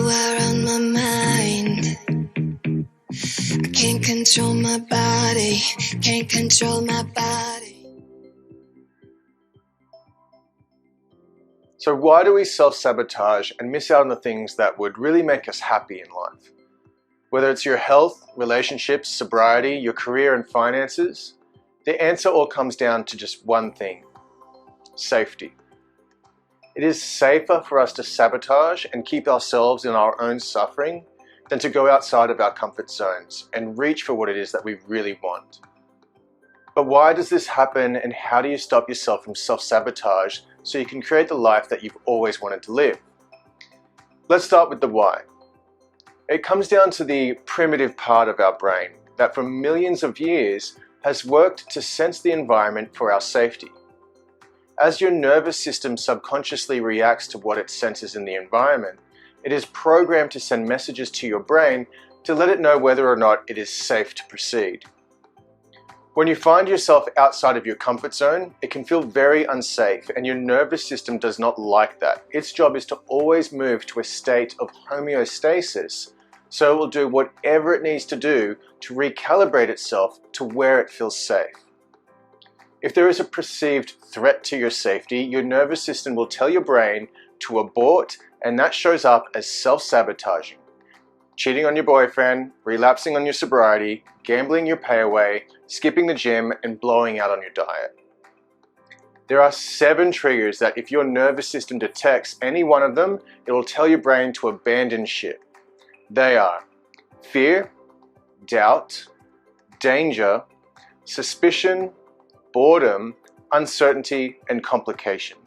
are on my mind. I can't control my body, can't control my body. So why do we self-sabotage and miss out on the things that would really make us happy in life? Whether it's your health, relationships, sobriety, your career and finances, the answer all comes down to just one thing: safety. It is safer for us to sabotage and keep ourselves in our own suffering than to go outside of our comfort zones and reach for what it is that we really want. But why does this happen, and how do you stop yourself from self-sabotage so you can create the life that you've always wanted to live? Let's start with the why. It comes down to the primitive part of our brain that for millions of years has worked to sense the environment for our safety. As your nervous system subconsciously reacts to what it senses in the environment, it is programmed to send messages to your brain to let it know whether or not it is safe to proceed. When you find yourself outside of your comfort zone, it can feel very unsafe, and your nervous system does not like that. Its job is to always move to a state of homeostasis, so it will do whatever it needs to do to recalibrate itself to where it feels safe. If there is a perceived threat to your safety, your nervous system will tell your brain to abort, and that shows up as self-sabotaging. Cheating on your boyfriend, relapsing on your sobriety, gambling your pay away, skipping the gym, and blowing out on your diet. There are 7 triggers that if your nervous system detects any one of them, it will tell your brain to abandon ship. They are fear, doubt, danger, suspicion, boredom, uncertainty, and complication.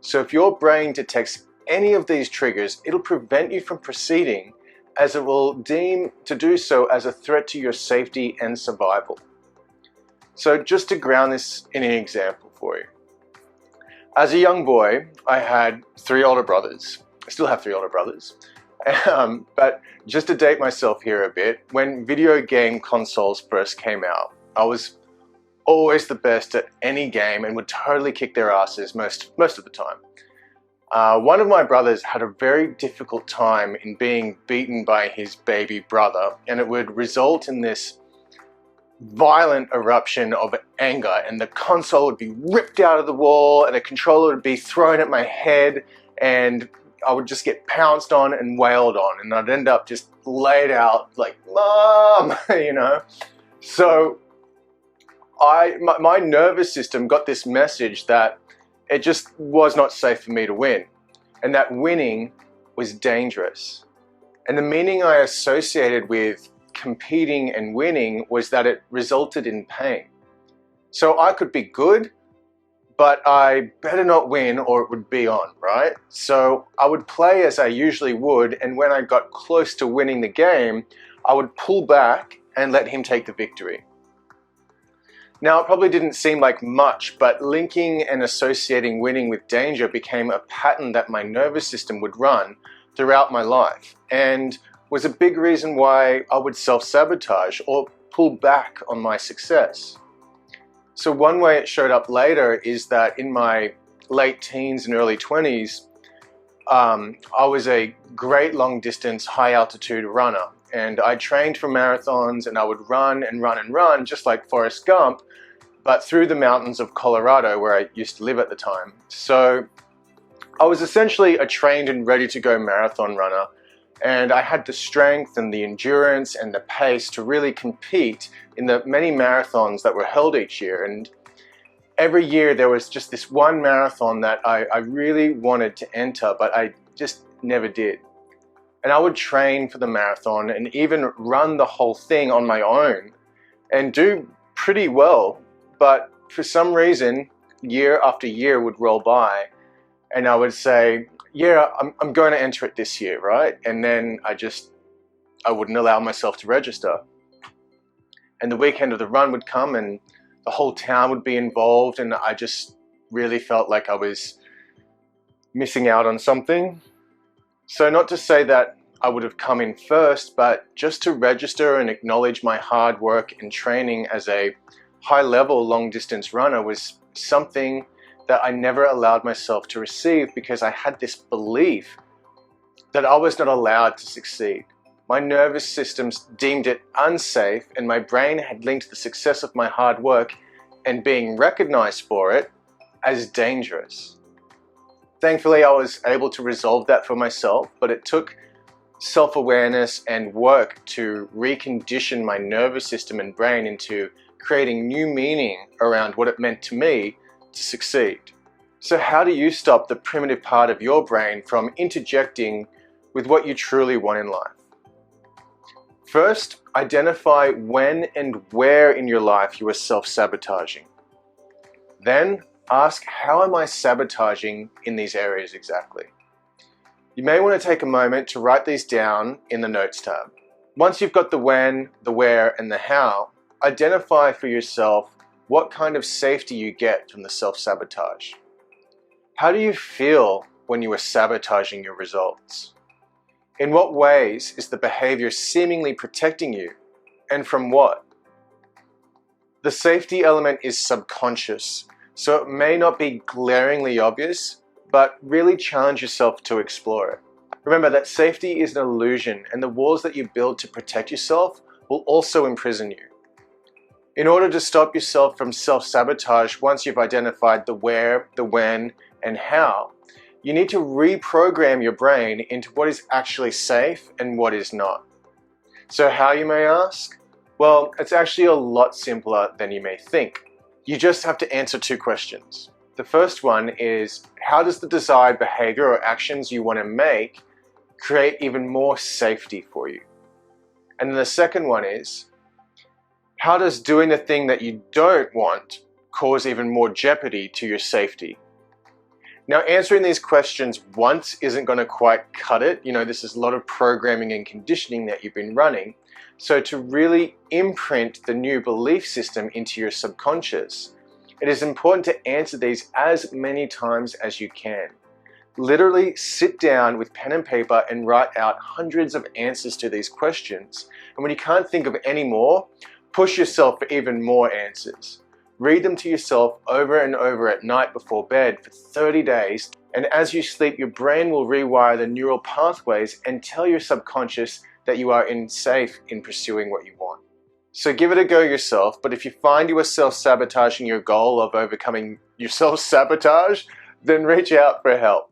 So if your brain detects any of these triggers, it'll prevent you from proceeding, as it will deem to do so as a threat to your safety and survival. So just to ground this in an example for you. As a young boy, I had 3 older brothers. I still have 3 older brothers. But just to date myself here a bit, when video game consoles first came out, I was always the best at any game and would totally kick their asses most of the time. One of my brothers had a very difficult time in being beaten by his baby brother, and it would result in this violent eruption of anger, and the console would be ripped out of the wall and a controller would be thrown at my head, and I would just get pounced on and wailed on, and I'd end up just laid out like, "Mom," you know. So my nervous system got this message that it just was not safe for me to win, and that winning was dangerous. And the meaning I associated with competing and winning was that it resulted in pain. So I could be good, but I better not win or it would be on, right? So I would play as I usually would, and when I got close to winning the game, I would pull back and let him take the victory. Now, it probably didn't seem like much, but linking and associating winning with danger became a pattern that my nervous system would run throughout my life, and was a big reason why I would self-sabotage or pull back on my success. So one way it showed up later is that in my late teens and early 20s, I was a great long distance, high altitude runner. And I trained for marathons, and I would run and run and run, just like Forrest Gump, but through the mountains of Colorado, where I used to live at the time. So I was essentially a trained and ready to go marathon runner, and I had the strength and the endurance and the pace to really compete in the many marathons that were held each year. And every year there was just this one marathon that I really wanted to enter, but I just never did. And I would train for the marathon and even run the whole thing on my own and do pretty well. But for some reason, year after year would roll by, and I would say, yeah, I'm going to enter it this year, right? And then I wouldn't allow myself to register. And the weekend of the run would come and the whole town would be involved, and I just really felt like I was missing out on something. So not to say that I would have come in first, but just to register and acknowledge my hard work and training as a high-level long-distance runner was something that I never allowed myself to receive, because I had this belief that I was not allowed to succeed. My nervous systems deemed it unsafe, and my brain had linked the success of my hard work and being recognized for it as dangerous. Thankfully, I was able to resolve that for myself, but it took self-awareness and work to recondition my nervous system and brain into creating new meaning around what it meant to me to succeed. So how do you stop the primitive part of your brain from interjecting with what you truly want in life? First, identify when and where in your life you are self-sabotaging. Then, ask, how am I sabotaging in these areas exactly? You may want to take a moment to write these down in the Notes tab. Once you've got the when, the where, and the how, identify for yourself what kind of safety you get from the self-sabotage. How do you feel when you are sabotaging your results? In what ways is the behavior seemingly protecting you, and from what? The safety element is subconscious, so it may not be glaringly obvious, but really challenge yourself to explore it. Remember that safety is an illusion, and the walls that you build to protect yourself will also imprison you. In order to stop yourself from self-sabotage, once you've identified the where, the when, and how, you need to reprogram your brain into what is actually safe and what is not. So how, you may ask? Well, it's actually a lot simpler than you may think. You just have to answer two questions. The first one is, how does the desired behavior or actions you want to make create even more safety for you? And then the second one is, how does doing the thing that you don't want cause even more jeopardy to your safety? Now, answering these questions once isn't going to quite cut it. This is a lot of programming and conditioning that you've been running. So to really imprint the new belief system into your subconscious, it is important to answer these as many times as you can. Literally sit down with pen and paper and write out hundreds of answers to these questions. And when you can't think of any more, push yourself for even more answers. Read them to yourself over and over at night before bed for 30 days. And as you sleep, your brain will rewire the neural pathways and tell your subconscious that you are safe in pursuing what you want. So give it a go yourself, but if you find you are self-sabotaging your goal of overcoming your self-sabotage, then reach out for help.